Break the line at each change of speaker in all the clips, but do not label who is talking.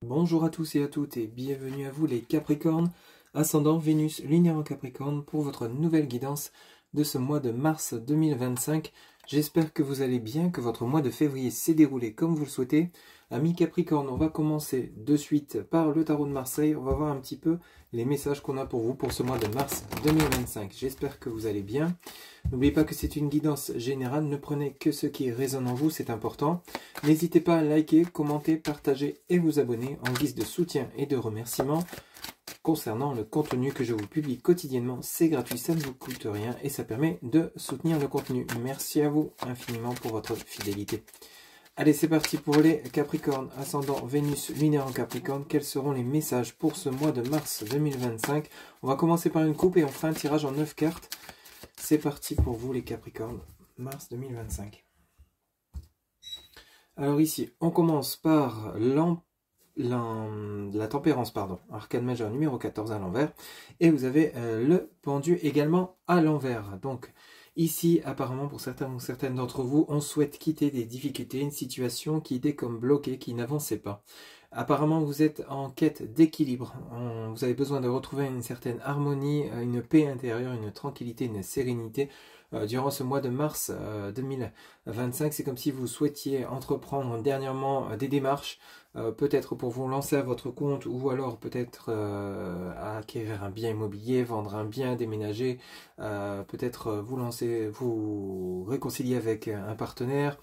Bonjour à tous et à toutes et bienvenue à vous les Capricornes, ascendant Vénus lunaire en Capricorne pour votre nouvelle guidance de ce mois de mars 2025. J'espère que vous allez bien, que votre mois de février s'est déroulé comme vous le souhaitez. Amis Capricorne, on va commencer de suite par le tarot de Marseille. On va voir un petit peu les messages qu'on a pour vous pour ce mois de mars 2025. J'espère que vous allez bien. N'oubliez pas que c'est une guidance générale, ne prenez que ce qui résonne en vous, c'est important. N'hésitez pas à liker, commenter, partager et vous abonner en guise de soutien et de remerciement. Concernant le contenu que je vous publie quotidiennement, c'est gratuit, ça ne vous coûte rien et ça permet de soutenir le contenu. Merci à vous infiniment pour votre fidélité. Allez, c'est parti pour les Capricornes, ascendant Vénus lunaire en Capricorne. Quels seront les messages pour ce mois de mars 2025? On va commencer par une coupe et on fera un tirage en 9 cartes. C'est parti pour vous les Capricornes, mars 2025. Alors ici, on commence par la tempérance, pardon, arcane majeure numéro 14 à l'envers. Et vous avez le pendu également à l'envers. Donc ici, apparemment, pour certains ou certaines d'entre vous, on souhaite quitter des difficultés, une situation qui était comme bloquée, qui n'avançait pas. Apparemment, vous êtes en quête d'équilibre. Vous avez besoin de retrouver une certaine harmonie, une paix intérieure, une tranquillité, une sérénité. Durant ce mois de mars 2025, c'est comme si vous souhaitiez entreprendre dernièrement des démarches, peut-être pour vous lancer à votre compte ou alors peut-être acquérir un bien immobilier, vendre un bien, déménager, peut-être vous réconcilier avec un partenaire,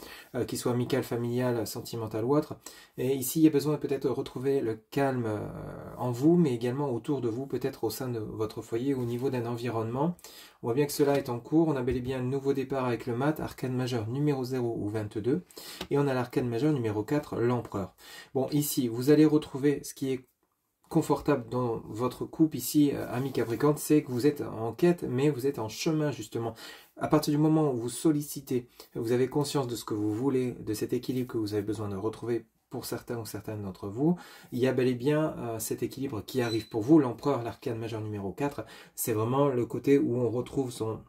qu'il soit amical, familial, sentimental ou autre. Et ici, il y a besoin peut-être de retrouver le calme en vous, mais également autour de vous, peut-être au sein de votre foyer, au niveau d'un environnement. On voit bien que cela est en cours. On a bel et bien un nouveau départ avec le mat, arcane majeur numéro 0 ou 22. Et on a l'arcane majeur numéro 4, l'empereur. Bon, ici, vous allez retrouver ce qui est confortable dans votre couple ici, ami Capricorne, c'est que vous êtes en quête, mais vous êtes en chemin justement. À partir du moment où vous sollicitez, vous avez conscience de ce que vous voulez, de cet équilibre que vous avez besoin de retrouver pour certains ou certaines d'entre vous, il y a bel et bien cet équilibre qui arrive pour vous. L'empereur, l'arcane majeur numéro 4, c'est vraiment le côté où on retrouve son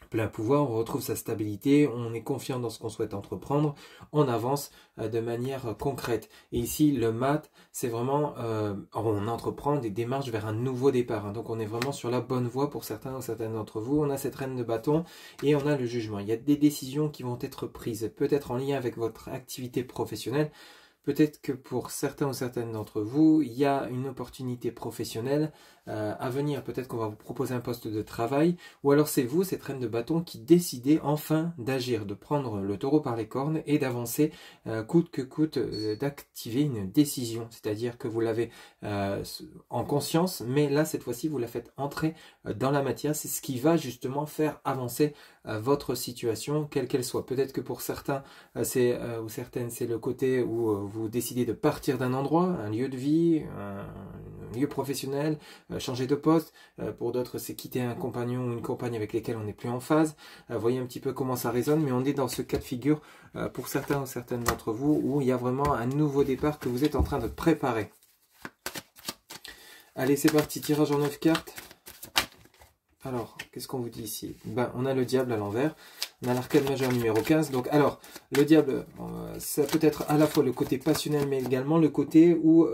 plein pouvoir, on retrouve sa stabilité, on est confiant dans ce qu'on souhaite entreprendre, on avance de manière concrète. Et ici, le mat, c'est vraiment, on entreprend des démarches vers un nouveau départ. Hein. Donc on est vraiment sur la bonne voie pour certains ou certaines d'entre vous. On a cette reine de bâton et on a le jugement. Il y a des décisions qui vont être prises, peut-être en lien avec votre activité professionnelle. Peut-être que pour certains ou certaines d'entre vous, il y a une opportunité professionnelle à venir. Peut-être qu'on va vous proposer un poste de travail. Ou alors c'est vous, cette reine de bâton, qui décidez enfin d'agir, de prendre le taureau par les cornes et d'avancer coûte que coûte, d'activer une décision. C'est-à-dire que vous l'avez en conscience, mais là, cette fois-ci, vous la faites entrer dans la matière. C'est ce qui va justement faire avancer votre situation, quelle qu'elle soit. Peut-être que pour certains ou certaines, c'est le côté où vous décidez de partir d'un endroit, un lieu de vie, un lieu professionnel, changer de poste. Pour d'autres, c'est quitter un compagnon ou une compagne avec lesquels on n'est plus en phase. Voyez un petit peu comment ça résonne, mais on est dans ce cas de figure pour certains ou certaines d'entre vous où il y a vraiment un nouveau départ que vous êtes en train de préparer. Allez, c'est parti, tirage en 9 cartes. Alors, qu'est-ce qu'on vous dit ici? Ben, on a le diable à l'envers. On a l'arcane majeur numéro 15. Donc, alors, le diable, ça peut être à la fois le côté passionnel, mais également le côté où,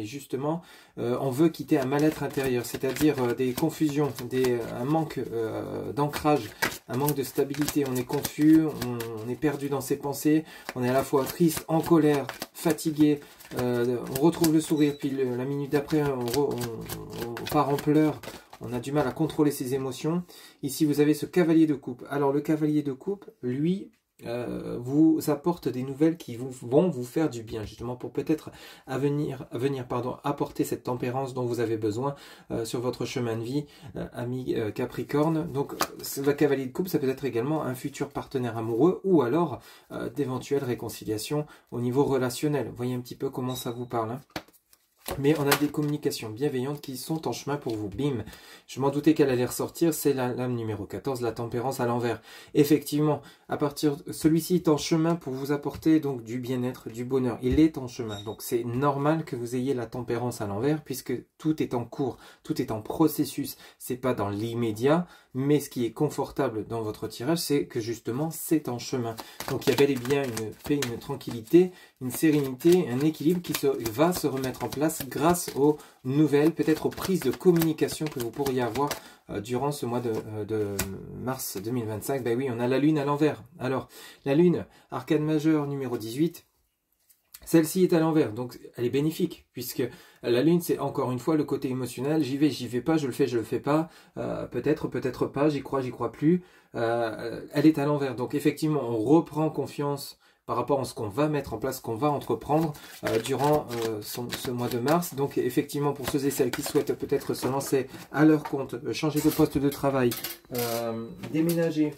justement, on veut quitter un mal-être intérieur. C'est-à-dire des confusions, un manque d'ancrage, un manque de stabilité. On est confus, on est perdu dans ses pensées. On est à la fois triste, en colère, fatigué. On retrouve le sourire, puis la minute d'après, on part en pleurs. On a du mal à contrôler ses émotions. Ici, vous avez ce cavalier de coupe. Alors, le cavalier de coupe, lui, vous apporte des nouvelles qui vont vous faire du bien, justement, pour peut-être apporter cette tempérance dont vous avez besoin sur votre chemin de vie, ami Capricorne. Donc, le cavalier de coupe, ça peut être également un futur partenaire amoureux ou alors d'éventuelles réconciliations au niveau relationnel. Voyez un petit peu comment ça vous parle, hein. Mais on a des communications bienveillantes qui sont en chemin pour vous. Bim. Je m'en doutais qu'elle allait ressortir. C'est la lame numéro 14, la tempérance à l'envers. Effectivement, celui-ci est en chemin pour vous apporter donc du bien-être, du bonheur. Il est en chemin. Donc c'est normal que vous ayez la tempérance à l'envers puisque tout est en cours, tout est en processus. C'est pas dans l'immédiat, mais ce qui est confortable dans votre tirage, c'est que justement, c'est en chemin. Donc il y a bel et bien une paix, une tranquillité, une sérénité, un équilibre qui va se remettre en place grâce aux nouvelles, peut-être aux prises de communication que vous pourriez avoir durant ce mois de mars 2025. Ben oui, on a la lune à l'envers. Alors, la lune, arcane majeure numéro 18, celle-ci est à l'envers, donc elle est bénéfique, puisque la lune, c'est encore une fois le côté émotionnel, j'y vais pas, je le fais pas, peut-être, peut-être pas, j'y crois plus, elle est à l'envers, donc effectivement, on reprend confiance par rapport à ce qu'on va mettre en place, ce qu'on va entreprendre durant ce mois de mars. Donc effectivement, pour ceux et celles qui souhaitent peut-être se lancer à leur compte, changer de poste de travail, déménager,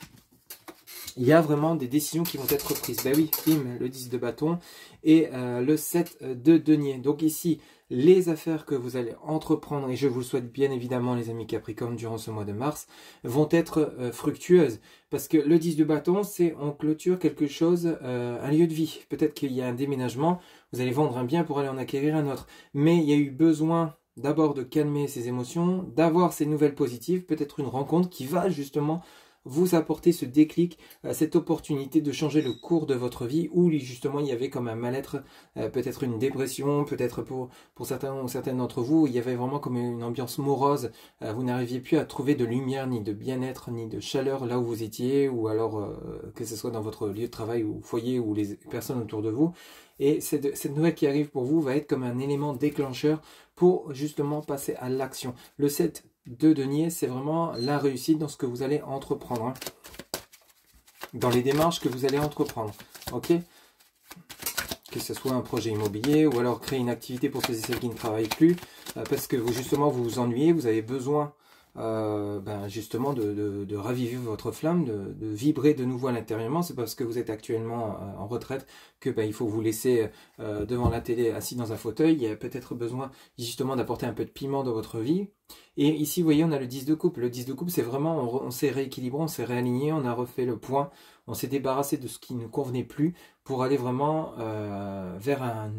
il y a vraiment des décisions qui vont être prises. Ben oui, bim, le 10 de bâton et le 7 de denier. Donc ici, les affaires que vous allez entreprendre, et je vous le souhaite bien évidemment les amis Capricorne durant ce mois de mars, vont être fructueuses. Parce que le 10 de bâton, c'est on clôture quelque chose, un lieu de vie. Peut-être qu'il y a un déménagement, vous allez vendre un bien pour aller en acquérir un autre. Mais il y a eu besoin d'abord de calmer ses émotions, d'avoir ces nouvelles positives, peut-être une rencontre qui va justement vous apporter ce déclic, cette opportunité de changer le cours de votre vie où justement il y avait comme un mal-être, peut-être une dépression, peut-être pour certains ou certaines d'entre vous, il y avait vraiment comme une ambiance morose, vous n'arriviez plus à trouver de lumière, ni de bien-être, ni de chaleur là où vous étiez, ou alors que ce soit dans votre lieu de travail ou foyer ou les personnes autour de vous. Et cette nouvelle qui arrive pour vous va être comme un élément déclencheur pour justement passer à l'action. Le 7 de denier, c'est vraiment la réussite dans ce que vous allez entreprendre, hein, dans les démarches que vous allez entreprendre, ok, que ce soit un projet immobilier ou alors créer une activité pour ceux et celles qui ne travaillent plus, parce que vous justement vous vous ennuyez, vous avez besoin justement de raviver votre flamme, de vibrer de nouveau à l'intérieurement. C'est parce que vous êtes actuellement en retraite que il faut vous laisser devant la télé assis dans un fauteuil. Il y a peut-être besoin justement d'apporter un peu de piment dans votre vie. Et ici, vous voyez, on a le 10 de coupe. Le 10 de coupe, c'est vraiment, on s'est rééquilibré, on s'est réaligné, on a refait le point, on s'est débarrassé de ce qui ne convenait plus pour aller vraiment vers un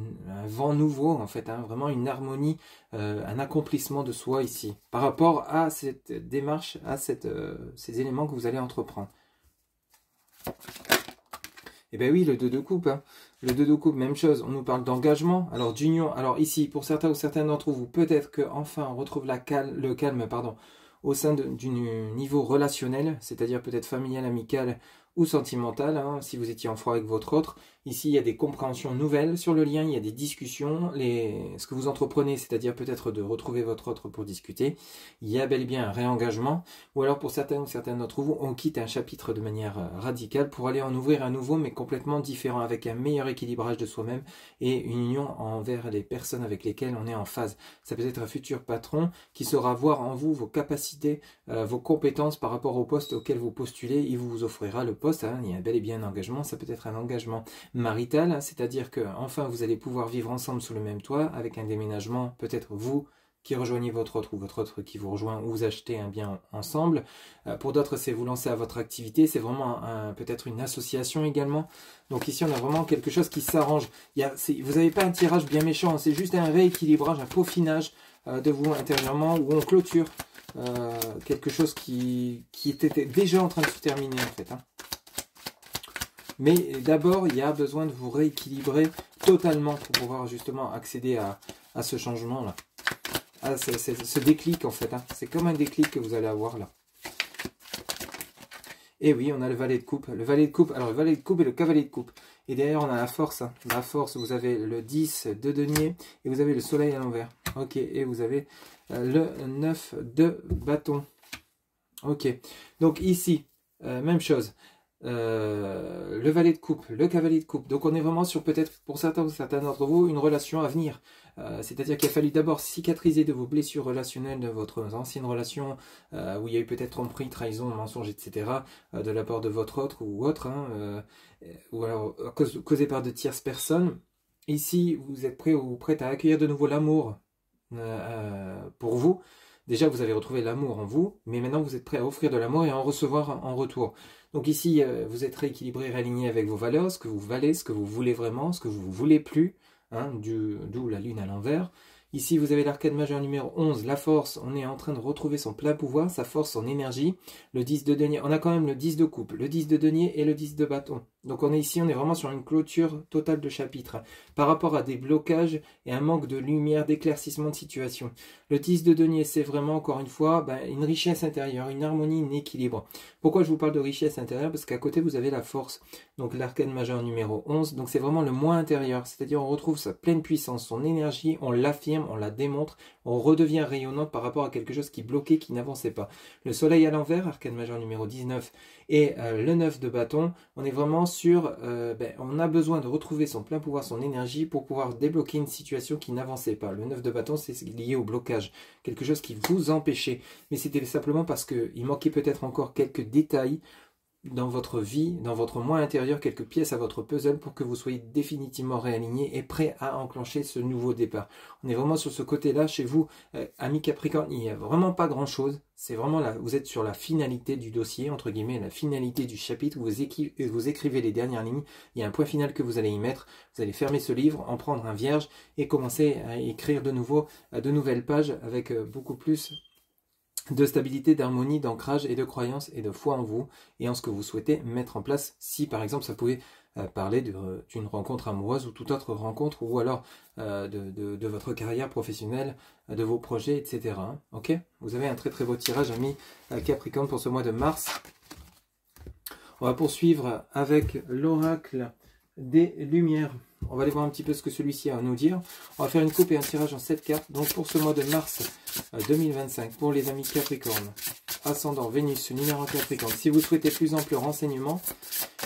vent nouveau, en fait, hein, vraiment une harmonie, un accomplissement de soi ici, par rapport à cette démarche, à ces éléments que vous allez entreprendre. Et bien oui, le 2 de coupe, hein. Le 2 de coupe, même chose, on nous parle d'engagement, alors d'union. Alors ici, pour certains ou certaines d'entre vous, peut-être qu'enfin on retrouve le calme au sein du niveau relationnel, c'est-à-dire peut-être familial, amical ou sentimental, hein, si vous étiez en froid avec votre autre. Ici, il y a des compréhensions nouvelles sur le lien, il y a des discussions, ce que vous entreprenez, c'est-à-dire peut-être de retrouver votre autre pour discuter. Il y a bel et bien un réengagement, ou alors pour certains ou certaines d'entre vous, on quitte un chapitre de manière radicale pour aller en ouvrir un nouveau, mais complètement différent, avec un meilleur équilibrage de soi-même et une union envers les personnes avec lesquelles on est en phase. Ça peut être un futur patron qui saura voir en vous vos capacités, vos compétences par rapport au poste auquel vous postulez, il vous offrira le poste, hein, il y a bel et bien un engagement, ça peut être un engagement marital, hein, c'est-à-dire que enfin vous allez pouvoir vivre ensemble sous le même toit, avec un déménagement, peut-être vous qui rejoignez votre autre ou votre autre qui vous rejoint, ou vous achetez un bien ensemble. Pour d'autres, c'est vous lancer à votre activité, c'est vraiment peut-être une association également. Donc ici, on a vraiment quelque chose qui s'arrange. Vous n'avez pas un tirage bien méchant, c'est juste un rééquilibrage, un peaufinage de vous intérieurement, où on clôture quelque chose qui était déjà en train de se terminer en fait, hein. Mais d'abord, il y a besoin de vous rééquilibrer totalement pour pouvoir justement accéder à ce changement-là. À ce déclic en fait, hein. C'est comme un déclic que vous allez avoir là. Et oui, on a le valet de coupe. Le valet de coupe, alors le valet de coupe et le cavalier de coupe. Et derrière, on a la force, hein. La force, vous avez le 10 de denier et vous avez le soleil à l'envers. Ok, et vous avez le 9 de bâton. Ok, donc ici, même chose. Le valet de coupe, le cavalier de coupe. Donc on est vraiment sur peut-être pour certains ou certains d'entre vous une relation à venir. C'est-à-dire qu'il a fallu d'abord cicatriser de vos blessures relationnelles, de votre ancienne relation où il y a eu peut-être tromperie, trahison, mensonge, etc. De la part de votre autre ou autre, hein, ou alors causé par de tierces personnes. Ici, vous êtes prêt ou prête à accueillir de nouveau l'amour pour vous. Déjà, vous avez retrouvé l'amour en vous, mais maintenant vous êtes prêt à offrir de l'amour et à en recevoir en retour. Donc ici, vous êtes rééquilibré, réaligné avec vos valeurs, ce que vous valez, ce que vous voulez vraiment, ce que vous ne voulez plus, hein, d'où la lune à l'envers. Ici, vous avez l'arcane majeur numéro 11, la force. On est en train de retrouver son plein pouvoir, sa force, son énergie. Le 10 de denier, on a quand même le 10 de coupe, le 10 de denier et le 10 de bâton. Donc on est ici, on est vraiment sur une clôture totale de chapitre. Par rapport à des blocages et un manque de lumière, d'éclaircissement de situation. Le 10 de denier, c'est vraiment, encore une fois, une richesse intérieure, une harmonie, un équilibre. Pourquoi je vous parle de richesse intérieure? Parce qu'à côté, vous avez la force. Donc l'arcane majeur numéro 11. Donc c'est vraiment le moi intérieur. C'est-à-dire on retrouve sa pleine puissance, son énergie, on l'affirme, on la démontre, on redevient rayonnante par rapport à quelque chose qui bloquait, qui n'avançait pas. Le soleil à l'envers, arcane majeur numéro 19, et le 9 de bâton, on est vraiment sur, on a besoin de retrouver son plein pouvoir, son énergie pour pouvoir débloquer une situation qui n'avançait pas. Le 9 de bâton, c'est lié au blocage, quelque chose qui vous empêchait. Mais c'était simplement parce qu'il manquait peut-être encore quelques détails dans votre vie, dans votre moi intérieur, quelques pièces à votre puzzle pour que vous soyez définitivement réaligné et prêt à enclencher ce nouveau départ. On est vraiment sur ce côté-là chez vous, amis Capricorne, il n'y a vraiment pas grand-chose. C'est vraiment là, vous êtes sur la finalité du dossier, entre guillemets, la finalité du chapitre, vous écrivez les dernières lignes, il y a un point final que vous allez y mettre, vous allez fermer ce livre, en prendre un vierge et commencer à écrire de nouveau de nouvelles pages avec beaucoup plus de stabilité, d'harmonie, d'ancrage et de croyance et de foi en vous et en ce que vous souhaitez mettre en place. Si par exemple ça pouvait parler d'une rencontre amoureuse ou toute autre rencontre, ou alors de votre carrière professionnelle, de vos projets, etc. Ok, vous avez un très très beau tirage, amis Capricorne, pour ce mois de mars. On va poursuivre avec l'oracle des lumières. On va aller voir un petit peu ce que celui-ci a à nous dire. On va faire une coupe et un tirage en 7 cartes. Donc pour ce mois de mars 2025, pour les amis Capricorne, ascendant Vénus, numéro Capricorne. Si vous souhaitez plus ample renseignement,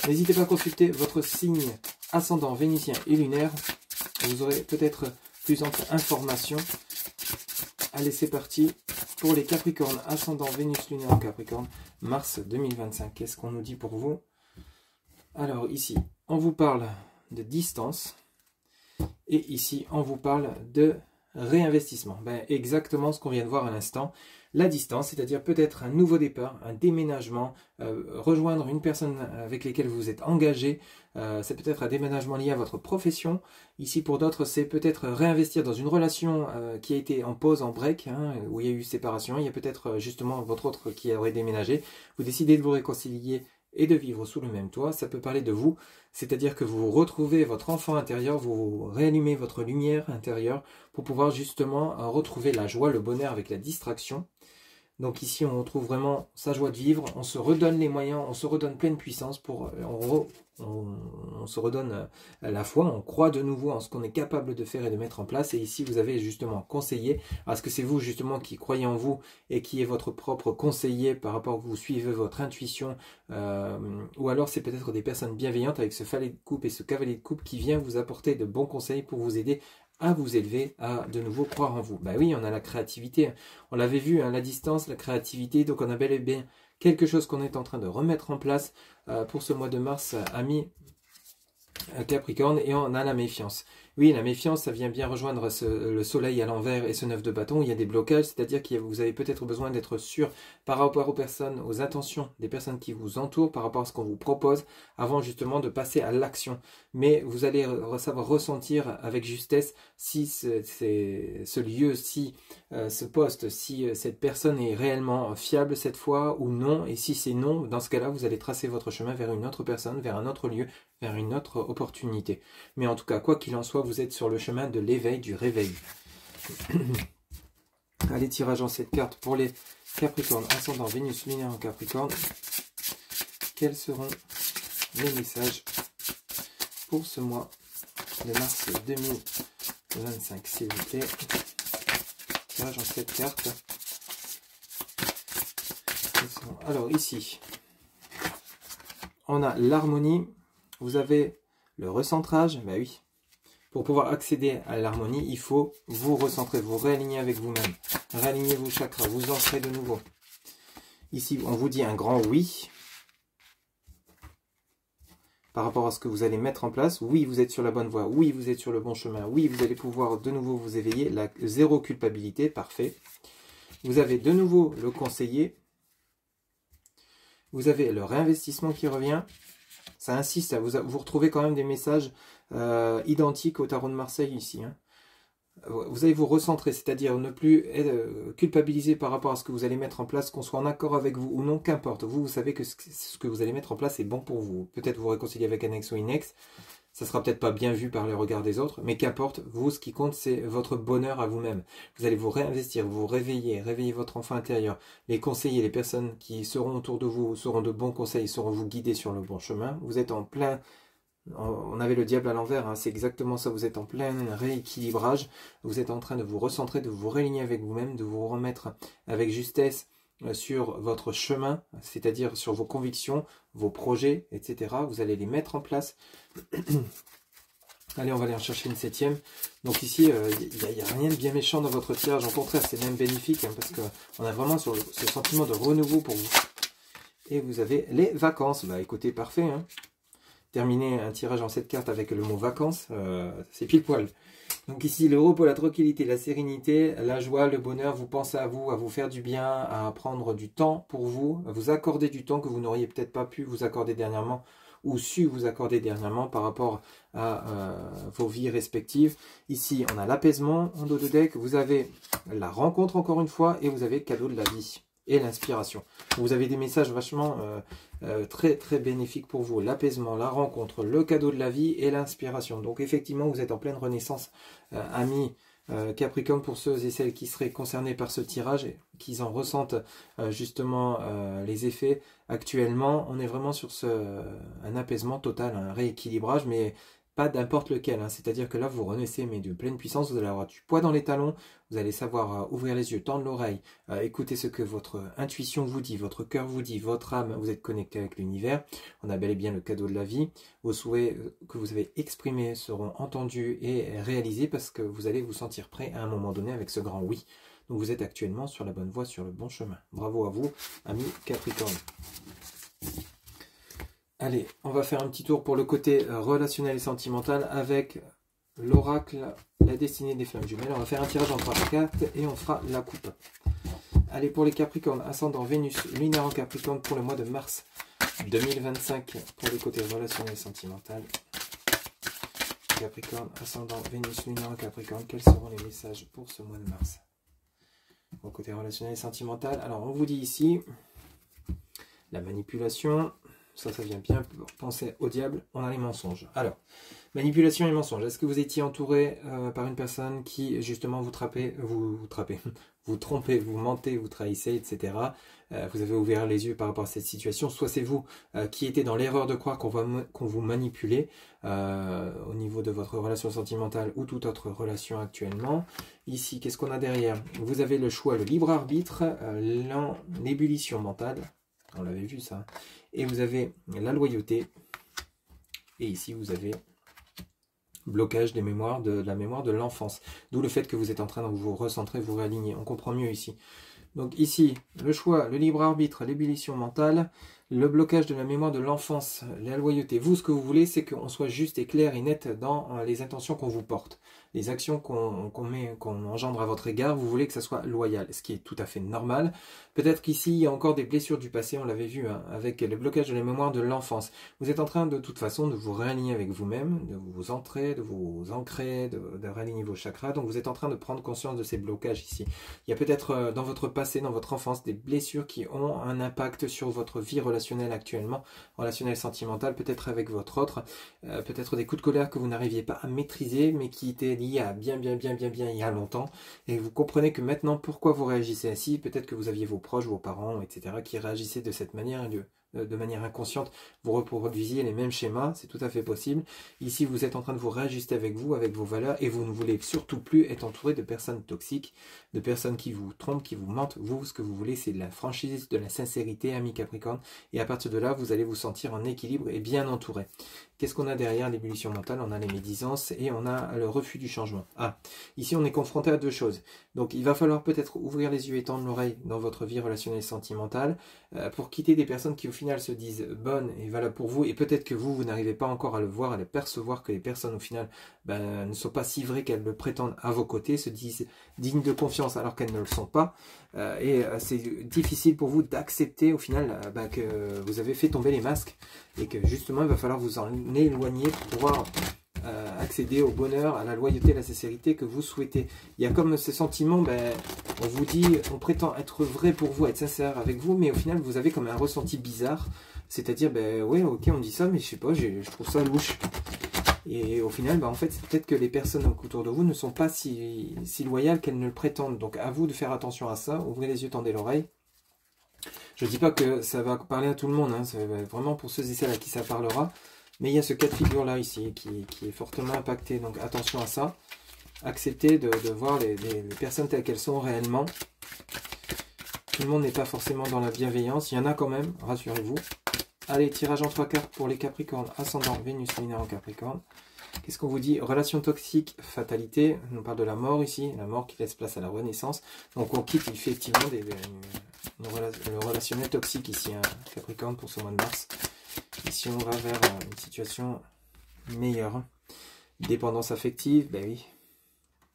n'hésitez pas à consulter votre signe ascendant vénitien et lunaire. Vous aurez peut-être plus ample information. Allez, c'est parti pour les Capricornes, ascendant Vénus, lunaire Capricorne, mars 2025. Qu'est-ce qu'on nous dit pour vous? Alors ici, on vous parle de distance et ici, on vous parle de réinvestissement. Exactement ce qu'on vient de voir à l'instant. La distance, c'est-à-dire peut-être un nouveau départ, un déménagement, rejoindre une personne avec laquelle vous êtes engagé. C'est peut-être un déménagement lié à votre profession. Ici, pour d'autres, c'est peut-être réinvestir dans une relation qui a été en pause, en break, où il y a eu séparation. Il y a peut-être justement votre autre qui aurait déménagé. Vous décidez de vous réconcilier et de vivre sous le même toit. Ça peut parler de vous, c'est-à-dire que vous retrouvez votre enfant intérieur, vous réallumez votre lumière intérieure pour pouvoir justement retrouver la joie, le bonheur avec la distraction. Donc ici, on retrouve vraiment sa joie de vivre, on se redonne les moyens, on se redonne pleine puissance, on se redonne la foi, on croit de nouveau en ce qu'on est capable de faire et de mettre en place. Et ici, vous avez justement conseillé, est-ce que c'est vous justement qui croyez en vous et qui est votre propre conseiller par rapport à vous suivez votre intuition, ou alors c'est peut-être des personnes bienveillantes avec ce valet de coupe et ce cavalier de coupe qui vient vous apporter de bons conseils pour vous aider à vous élever, à de nouveau croire en vous. Oui, on a la créativité, on l'avait vu, la distance, la créativité, donc on a bel et bien quelque chose qu'on est en train de remettre en place pour ce mois de mars, amis Capricorne, et on a la méfiance. Oui, la méfiance, ça vient bien rejoindre le soleil à l'envers et ce 9 de bâton, où il y a des blocages, c'est-à-dire que vous avez peut-être besoin d'être sûr par rapport aux personnes, aux intentions des personnes qui vous entourent, par rapport à ce qu'on vous propose, avant justement de passer à l'action. Mais vous allez savoir ressentir avec justesse si ce lieu, si ce poste, si cette personne est réellement fiable cette fois ou non, et si c'est non, dans ce cas-là, vous allez tracer votre chemin vers une autre personne, vers un autre lieu, vers une autre opportunité. Mais en tout cas, quoi qu'il en soit, vous êtes sur le chemin de l'éveil, du réveil. Allez, tirage en 7 cartes pour les Capricornes, ascendant Vénus, lunaire en Capricorne. Quels seront les messages pour ce mois de mars 2025, s'il vous plaît? Tirage en 7 cartes. Alors ici, on a l'harmonie. Vous avez le recentrage, oui. Pour pouvoir accéder à l'harmonie, il faut vous recentrer, vous réaligner avec vous-même. Réaligner vos chakras, vous ancrer de nouveau. Ici, on vous dit un grand oui. Par rapport à ce que vous allez mettre en place. Oui, vous êtes sur la bonne voie. Oui, vous êtes sur le bon chemin. Oui, vous allez pouvoir de nouveau vous éveiller. La zéro culpabilité, parfait. Vous avez de nouveau le conseiller. Vous avez le réinvestissement qui revient. Ça insiste, vous retrouvez quand même des messages identiques au tarot de Marseille ici. vous allez vous recentrer, c'est-à-dire ne plus être culpabiliser par rapport à ce que vous allez mettre en place, qu'on soit en accord avec vous ou non, qu'importe. Vous savez que ce que vous allez mettre en place est bon pour vous. Peut-être vous réconcilier avec un ex ou une ex, ça sera peut-être pas bien vu par les regards des autres, mais qu'importe, vous, ce qui compte, c'est votre bonheur à vous-même. Vous allez vous réinvestir, vous réveiller, réveiller votre enfant intérieur, les conseillers, les personnes qui seront autour de vous seront de bons conseils, sauront vous guider sur le bon chemin. Vous êtes en plein... On avait le diable à l'envers, hein, c'est exactement ça, vous êtes en plein rééquilibrage, vous êtes en train de vous recentrer, de vous réaligner avec vous-même, de vous remettre avec justesse sur votre chemin, c'est-à-dire sur vos convictions, vos projets, etc. Vous allez les mettre en place. Allez, on va aller en chercher une 7e. Donc ici, il n'y a rien de bien méchant dans votre tirage, au contraire, c'est même bénéfique, hein, parce qu'on a vraiment ce sentiment de renouveau pour vous. Et vous avez les vacances, bah écoutez, parfait, hein. Terminer un tirage en 7 cartes avec le mot vacances, c'est pile poil. Donc ici, le repos, la tranquillité, la sérénité, la joie, le bonheur, vous pensez à vous faire du bien, à prendre du temps pour vous, à vous accorder du temps que vous n'auriez peut-être pas pu vous accorder dernièrement ou su vous accorder dernièrement par rapport à vos vies respectives. Ici, on a l'apaisement en dos de deck, vous avez la rencontre encore une fois et vous avez cadeau de la vie et l'inspiration. Vous avez des messages vachement très très bénéfiques pour vous. L'apaisement, la rencontre, le cadeau de la vie et l'inspiration. Donc effectivement, vous êtes en pleine renaissance, amis Capricorne, pour ceux et celles qui seraient concernés par ce tirage et qui en ressentent justement les effets actuellement. On est vraiment sur un apaisement total, un rééquilibrage, mais pas n'importe lequel, hein. C'est-à-dire que là, vous renaissez, mais de pleine puissance, vous allez avoir du poids dans les talons, vous allez savoir ouvrir les yeux, tendre l'oreille, écouter ce que votre intuition vous dit, votre cœur vous dit, votre âme, vous êtes connecté avec l'univers. On a bel et bien le cadeau de la vie. Vos souhaits que vous avez exprimés seront entendus et réalisés parce que vous allez vous sentir prêt à un moment donné avec ce grand oui. Donc vous êtes actuellement sur la bonne voie, sur le bon chemin. Bravo à vous, amis Capricorne. Allez, on va faire un petit tour pour le côté relationnel et sentimental avec l'oracle, la destinée des flammes jumelles. On va faire un tirage en 3 cartes et on fera la coupe. Allez, pour les Capricornes, ascendant Vénus, lunaire en Capricorne pour le mois de mars 2025 pour le côté relationnel et sentimental. Capricorne, ascendant Vénus, lunaire en Capricorne, quels seront les messages pour ce mois de mars? Au côté relationnel et sentimental, alors on vous dit ici la manipulation. Ça vient bien penser au diable. On a les mensonges. Alors, manipulation et mensonges. Est-ce que vous étiez entouré par une personne qui, justement, vous trompez, vous mentez, vous trahissez, etc. Vous avez ouvert les yeux par rapport à cette situation. Soit c'est vous qui étiez dans l'erreur de croire qu'on vous manipulait au niveau de votre relation sentimentale ou toute autre relation actuellement. Ici, qu'est-ce qu'on a derrière? Vous avez le choix, le libre arbitre, l'ébullition mentale. On l'avait vu ça. Et vous avez la loyauté. Et ici, vous avez blocage des mémoires de la mémoire de l'enfance. D'où le fait que vous êtes en train de vous recentrer, vous réaligner. On comprend mieux ici. Donc ici, le choix, le libre arbitre, l'ébullition mentale, le blocage de la mémoire de l'enfance, la loyauté. Vous, ce que vous voulez, c'est qu'on soit juste et clair et net dans les intentions qu'on vous porte. Les actions qu'on engendre à votre égard, vous voulez que ça soit loyal, ce qui est tout à fait normal. Peut-être qu'ici, il y a encore des blessures du passé, on l'avait vu, hein, avec le blocage de la mémoire de l'enfance. Vous êtes en train de toute façon de vous réaligner avec vous-même, de vous ancrer, de réaligner vos chakras. Donc vous êtes en train de prendre conscience de ces blocages ici. Il y a peut-être dans votre passé, dans votre enfance, des blessures qui ont un impact sur votre vie relationnelle actuellement, relationnelle sentimentale, peut-être avec votre autre, peut-être des coups de colère que vous n'arriviez pas à maîtriser, mais qui étaient liés à bien il y a longtemps, et vous comprenez que maintenant pourquoi vous réagissez ainsi. Peut-être que vous aviez vos proches, vos parents, etc. qui réagissaient de cette manière, de manière inconsciente, vous reproduisiez les mêmes schémas, c'est tout à fait possible. Ici, vous êtes en train de vous réajuster avec vous, avec vos valeurs, et vous ne voulez surtout plus être entouré de personnes toxiques, de personnes qui vous trompent, qui vous mentent. Vous, ce que vous voulez, c'est de la franchise, de la sincérité, ami Capricorne, et à partir de là, vous allez vous sentir en équilibre et bien entouré. Qu'est-ce qu'on a derrière l'ébullition mentale? On a les médisances et on a le refus du changement. Ah, ici, on est confronté à deux choses. Donc, il va falloir peut-être ouvrir les yeux et tendre l'oreille dans votre vie relationnelle et sentimentale pour quitter des personnes qui, au final, se disent bonnes et valables pour vous, et peut-être que vous n'arrivez pas encore à le voir, à le percevoir, que les personnes au final ne sont pas si vraies qu'elles le prétendent à vos côtés, se disent dignes de confiance alors qu'elles ne le sont pas, et c'est difficile pour vous d'accepter au final que vous avez fait tomber les masques et que justement il va falloir vous en éloigner pour pouvoir accéder au bonheur, à la loyauté, à la sincérité que vous souhaitez. Il y a comme ce sentiment, ben, on vous dit, on prétend être vrai pour vous, être sincère avec vous, mais au final, vous avez comme un ressenti bizarre. C'est-à-dire, ben ouais, ok, on dit ça, mais je sais pas, je trouve ça louche. Et au final, ben, en fait, c'est peut-être que les personnes autour de vous ne sont pas si loyales qu'elles ne le prétendent. Donc, à vous de faire attention à ça. Ouvrez les yeux, tendez l'oreille. Je ne dis pas que ça va parler à tout le monde, hein, c'est vraiment pour ceux et celles à qui ça parlera. Mais il y a ce cas de figure-là ici qui est fortement impacté. Donc, attention à ça. Acceptez de voir les personnes telles qu'elles sont réellement. Tout le monde n'est pas forcément dans la bienveillance. Il y en a quand même, rassurez-vous. Allez, tirage en 3 cartes pour les Capricornes. Ascendant, Vénus, lunaire en Capricorne. Qu'est-ce qu'on vous dit? Relation toxique, fatalité. On parle de la mort ici. La mort qui laisse place à la renaissance. Donc on quitte effectivement le relationnel toxique ici, hein, Capricorne, pour ce mois de mars. Ici on va vers une situation meilleure. Dépendance affective, ben oui.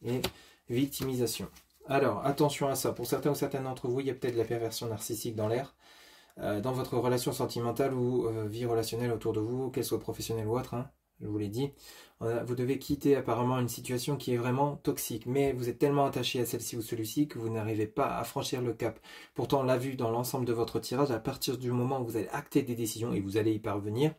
Et victimisation. Alors, attention à ça. Pour certains ou certaines d'entre vous, il y a peut-être de la perversion narcissique dans l'air. Dans votre relation sentimentale ou vie relationnelle autour de vous, qu'elle soit professionnelle ou autre, hein, je vous l'ai dit, vous devez quitter apparemment une situation qui est vraiment toxique, mais vous êtes tellement attaché à celle-ci ou celui-ci que vous n'arrivez pas à franchir le cap. Pourtant, on l'a vu dans l'ensemble de votre tirage, à partir du moment où vous allez acter des décisions, et vous allez y parvenir,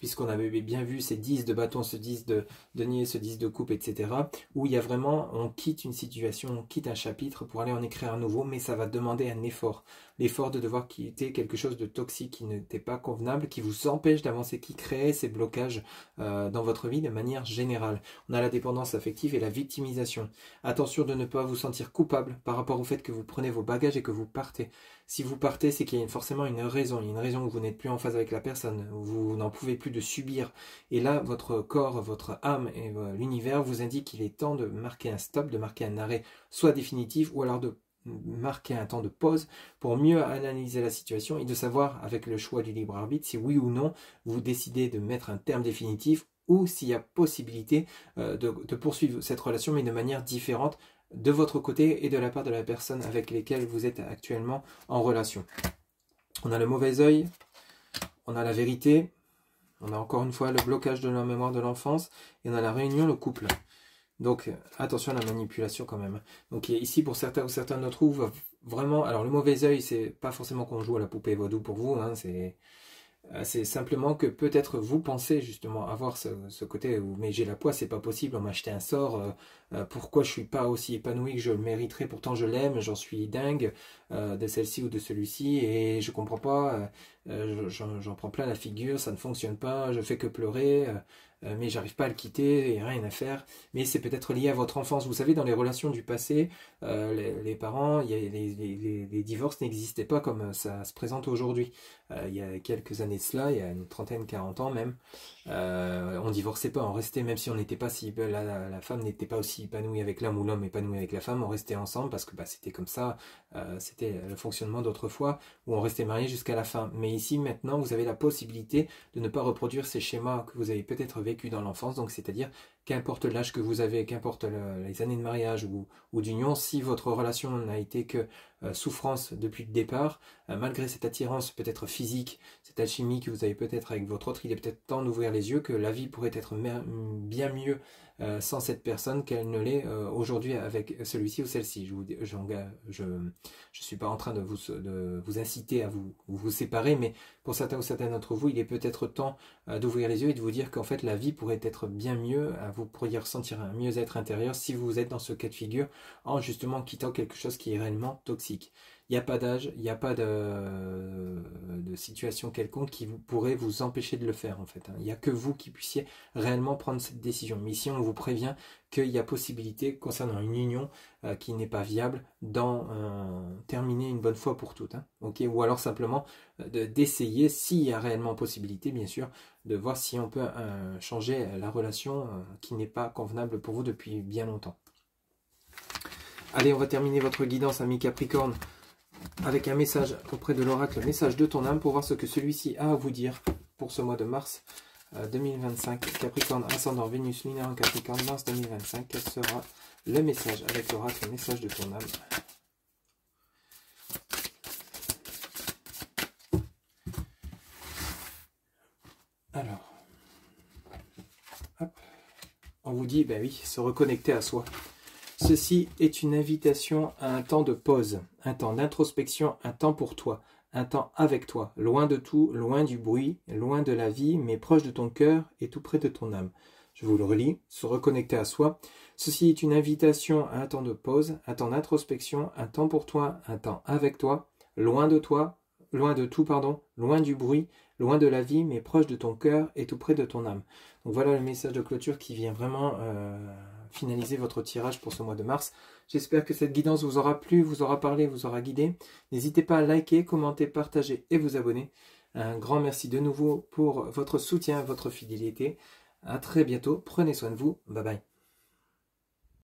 puisqu'on avait bien vu ces 10 de bâton, ce 10 de denier, ce 10 de coupe, etc., où il y a vraiment, on quitte une situation, on quitte un chapitre pour aller en écrire un nouveau, mais ça va demander un effort. L'effort de devoir quitter quelque chose de toxique qui n'était pas convenable, qui vous empêche d'avancer, qui crée ces blocages dans votre vie de manière générale. On a la dépendance affective et la victimisation. Attention de ne pas vous sentir coupable par rapport au fait que vous prenez vos bagages et que vous partez. Si vous partez, c'est qu'il y a forcément une raison. Il y a une raison où vous n'êtes plus en phase avec la personne, où vous n'en pouvez plus de subir. Et là, votre corps, votre âme et l'univers vous indiquent qu'il est temps de marquer un stop, de marquer un arrêt, soit définitif, ou alors de marquer un temps de pause pour mieux analyser la situation et de savoir, avec le choix du libre arbitre, si oui ou non, vous décidez de mettre un terme définitif ou s'il y a possibilité de poursuivre cette relation, mais de manière différente, de votre côté et de la part de la personne avec laquelle vous êtes actuellement en relation. On a le mauvais œil, on a la vérité, on a encore une fois le blocage de la mémoire de l'enfance, et on a la réunion, le couple. Donc attention à la manipulation quand même. Donc ici pour certains ou certaines d'entre vous, vraiment, alors le mauvais œil, c'est pas forcément qu'on joue à la poupée vaudou pour vous, hein, c'est simplement que peut-être vous pensez justement avoir ce côté où mais j'ai la poisse, c'est pas possible, on m'a acheté un sort, pourquoi je suis pas aussi épanoui que je le mériterais, pourtant je l'aime, j'en suis dingue de celle-ci ou de celui-ci et je comprends pas, j'en prends plein la figure, ça ne fonctionne pas, je fais que pleurer, mais j'arrive pas à le quitter, il n'y a rien à faire. Mais c'est peut-être lié à votre enfance. Vous savez, dans les relations du passé, les parents, les divorces n'existaient pas comme ça se présente aujourd'hui. Il y a quelques années de cela, il y a une trentaine, 40 ans même, on divorçait pas, on restait, même si on n'était pas si la femme n'était pas aussi épanouie avec l'homme ou l'homme épanoui avec la femme, on restait ensemble parce que bah, c'était comme ça, c'était le fonctionnement d'autrefois où on restait marié jusqu'à la fin. Mais ici maintenant, vous avez la possibilité de ne pas reproduire ces schémas que vous avez peut-être vécu dans l'enfance, donc c'est-à-dire qu'importe l'âge que vous avez, qu'importe les années de mariage ou d'union, si votre relation n'a été que souffrance depuis le départ, malgré cette attirance peut-être physique, cette alchimie que vous avez peut-être avec votre autre, il est peut-être temps d'ouvrir les yeux que la vie pourrait être bien mieux sans cette personne qu'elle ne l'est aujourd'hui avec celui-ci ou celle-ci. Je suis pas en train de vous inciter à vous séparer, mais pour certains ou certaines d'entre vous, il est peut-être temps d'ouvrir les yeux et de vous dire qu'en fait la vie pourrait être bien mieux, vous pourriez ressentir un mieux-être intérieur si vous êtes dans ce cas de figure en justement quittant quelque chose qui est réellement toxique. Il n'y a pas d'âge, il n'y a pas de situation quelconque qui pourrait vous empêcher de le faire en fait. Il n'y a que vous qui puissiez réellement prendre cette décision. Mais ici on vous prévient qu'il y a possibilité concernant une union qui n'est pas viable d'en terminer une bonne fois pour toutes. Hein. Okay, ou alors simplement d'essayer, s'il y a réellement possibilité bien sûr, de voir si on peut changer la relation qui n'est pas convenable pour vous depuis bien longtemps. Allez, on va terminer votre guidance, ami Capricorne, avec un message auprès de l'oracle, message de ton âme, pour voir ce que celui-ci a à vous dire pour ce mois de mars 2025. Capricorne, ascendant, Vénus, lunaire en Capricorne, mars 2025. Quel sera le message avec l'oracle, message de ton âme? Alors, hop, vous dit, ben oui, se reconnecter à soi. Ceci est une invitation à un temps de pause, un temps d'introspection, un temps pour toi, un temps avec toi, loin de tout, loin du bruit, loin de la vie, mais proche de ton cœur et tout près de ton âme. Je vous le relis, se reconnecter à soi. Ceci est une invitation à un temps de pause, un temps d'introspection, un temps pour toi, un temps avec toi, loin de tout, loin du bruit, loin de la vie, mais proche de ton cœur et tout près de ton âme. Donc voilà le message de clôture qui vient vraiment finaliser votre tirage pour ce mois de mars. J'espère que cette guidance vous aura plu, vous aura parlé, vous aura guidé. N'hésitez pas à liker, commenter, partager et vous abonner. Un grand merci de nouveau pour votre soutien, votre fidélité. À très bientôt, prenez soin de vous, bye bye.